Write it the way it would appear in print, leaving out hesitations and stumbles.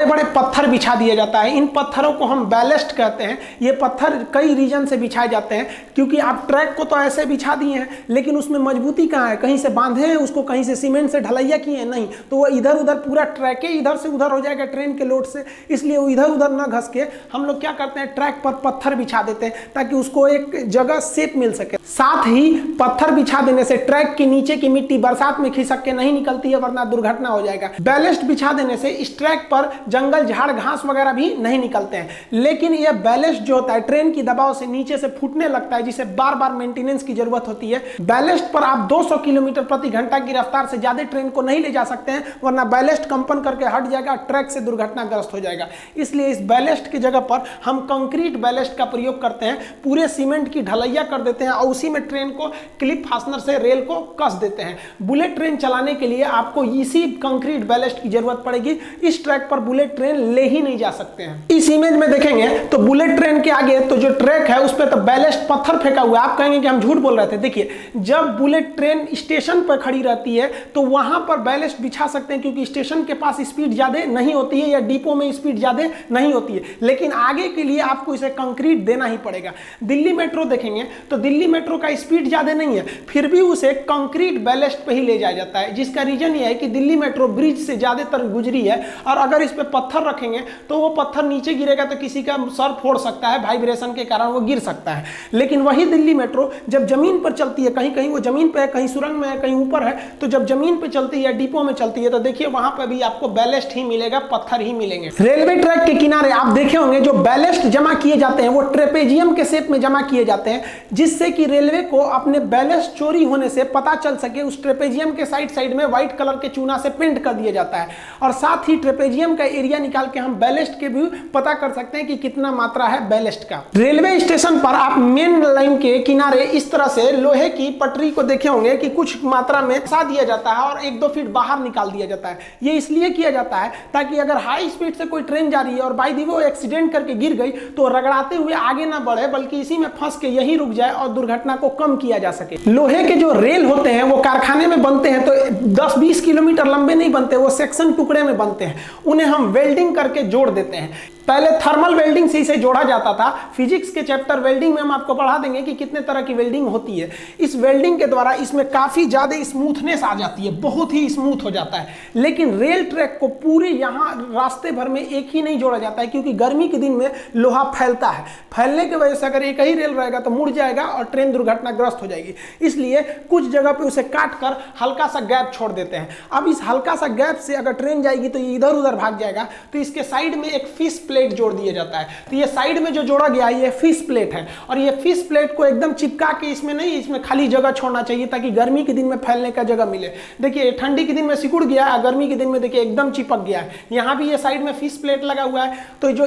बड़े पत्थर बिछा दिया जाता है। इन पत्थरों को हम बैलेस्ट कहते हैं। ये पत्थर कई रीजन से बिछाए जाते हैं, क्योंकि आप ट्रैक को तो ऐसे बिछा दिए हैं, लेकिन उसमें मजबूती कहाँ है? कहीं से बांधे हैं उसको, कहीं से सीमेंट से ढलैया किए हैं? नहीं, तो वो इधर उधर पूरा ट्रैक ही इधर से उधर हो जाएगा ट्रेन के लोड से। इसलिए वो इधर उधर ना घस के हम लोग क्या करते हैं, ट्रैक पर पत्थर बिछा देते हैं ताकि उसको एक जगह शेप मिल सके। साथ ही पत्थर बिछा देने से ट्रैक के नीचे की मिट्टी बरसात में खिसक के नहीं निकलती है, वरना दुर्घटना हो जाएगा। बैलेस्ट बिछा देने से इस ट्रैक पर जंगल झाड़ घास वगैरह भी नहीं निकलते हैं। लेकिन यह बैलेस्ट जो होता है ट्रेन की दबाव से नीचे से फूटने लगता है, जिसे बार बार मेंटेनेंस की जरूरत होती है। बैलेस्ट पर आप 200 किलोमीटर प्रति घंटा की रफ्तार से ज्यादा ट्रेन को नहीं ले जा सकते हैं, वरना बैलेस्ट कंपन करके हट जाएगा, ट्रैक से दुर्घटनाग्रस्त हो जाएगा। इसलिए इस बैलेस्ट की जगह पर हम कंक्रीट बैलेस्ट का प्रयोग करते हैं। पूरे सीमेंट की ढलैया कर देते हैं और उसी में ट्रेन को क्लिप फास्टनर से रेल को कस देते हैं। बुलेट ट्रेन चलाने के लिए आपको इसी कंक्रीट बैलेस्ट की जरूरत पड़ेगी। इस ट्रैक पर बुलेट ट्रेन ले ही नहीं जा सकते हैं। इस इमेज में देखेंगे तो बुलेट ट्रेन के आगे तो जो ट्रैक है उस पर तो बैलेस्ट पत्थर फेंका हुआ है। आप कहेंगे कि हम झूठ बोल रहे थे। देखिए, जब बुलेट ट्रेन स्टेशन पर खड़ी रहती है तो वहां पर बैलेस्ट बिछा सकते हैं, क्योंकि स्टेशन के पास स्पीड ज्यादा नहीं होती है या डिपो में स्पीड ज्यादा नहीं होती है। लेकिन आगे के लिए आपको इसे कंक्रीट देना ही पड़ेगा। दिल्ली मेट्रो देखेंगे तो दिल्ली मेट्रो का स्पीड ज्यादा नहीं है, फिर भी उसे कंक्रीट बैलेस्ट पे ही ले जाया जाता है। जिसका रीजन यह है कि दिल्ली मेट्रो ब्रिज से ज्यादातर गुजरी है, और अगर इस पे पत्थर रखेंगे तो वो पत्थर नीचे गिरेगा तो किसी का सर फोड़ सकता है, वाइब्रेशन के कारण वो गिर सकता है। लेकिन वही दिल्ली मेट्रो जब जमीन पर चलती है, कहीं कहीं वो जमीन पे है, कहीं सुरंग में है, कहीं ऊपर है, तो जब जमीन पे चलती है, डिपो में चलती है, तो देखिए वहां पर भी आपको बैलेस्ट ही मिलेगा, पत्थर ही मिलेंगे। रेलवे ट्रैक के किनारे आप देखे होंगे जो बैलेस्ट जमा किए जाते हैं वो ट्रेपेजियम के शेप में जमा किए जाते हैं, जिससे कि रेलवे को अपने बैलेस्ट चोरी होने से पता चल सके। उस ट्रेपेजियम के साइड साइड में व्हाइट कलर के चूना से पेंट कर दिया जाता है, और साथ ही ट्रेपेजियम का एरिया निकाल के हम बैलेस्ट के भी पता कर सकते हैं कि कितना मात्रा है बैलेस्ट का। रेलवे स्टेशन पर आप मेन लाइन के किनारे इस तरह से लोहे की पटरी को देखे होंगे कि कुछ मात्रा में फंसा दिया जाता है और 1-2 फीट बाहर निकाल दिया जाता है। ये इसलिए किया जाता है ताकि अगर हाई स्पीड से कोई ट्रेन जा रही है और बाय द वे वो एक्सीडेंट करके गिर गई तो रगड़ाते हुए आगे ना बढ़े, बल्कि इसी में फंस के यही रुक जाए और दुर्घटना को कम किया जा सके। लोहे के जो रेल होते हैं वो कारखाने में बनते हैं तो 10-20 किलोमीटर लंबे नहीं बनते, वो सेक्शन टुकड़े में बनते हैं। उन्हें हम वेल्डिंग करके जोड़ देते हैं। पहले थर्मल वेल्डिंग से इसे जोड़ा जाता था। फिजिक्स के चैप्टर वेल्डिंग में हम आपको पढ़ा देंगे कि कितने तरह की वेल्डिंग होती है। इस वेल्डिंग के द्वारा इसमें काफी ज्यादा स्मूथनेस आ जाती है, बहुत ही स्मूथ हो जाता है। लेकिन रेल ट्रैक को पूरे यहाँ रास्ते भर में एक ही नहीं जोड़ा जाता है, क्योंकि गर्मी के दिन में लोहा फैलता है। फैलने की वजह से अगर एक ही रेल रहेगा तो मुड़ जाएगा और ट्रेन दुर्घटनाग्रस्त हो जाएगी। इसलिए कुछ जगह पे उसे काट कर हल्का सा गैप छोड़ देते हैं। अब इस हल्का सा गैप से अगर ट्रेन जाएगी तो ये इधर उधर भाग जाएगा, तो इसके साइड में एक फिश प्लेट जोड़ दिया जाता है। तो ये साइड में जो जोड़ा गया है ये फिश प्लेट है, और ये फिश प्लेट को एकदम चिपका के इसमें नहीं, इसमें खाली जगह छोड़ना चाहिए ताकि गर्मी के दिन में फैलने का जगह मिले। देखिए ठंडी के दिन में सिकुड़ गया, गर्मी के दिन में देखिए एकदम चिपक गया है। यहाँ भी ये साइड में फिश प्लेट लगा हुआ है। तो जो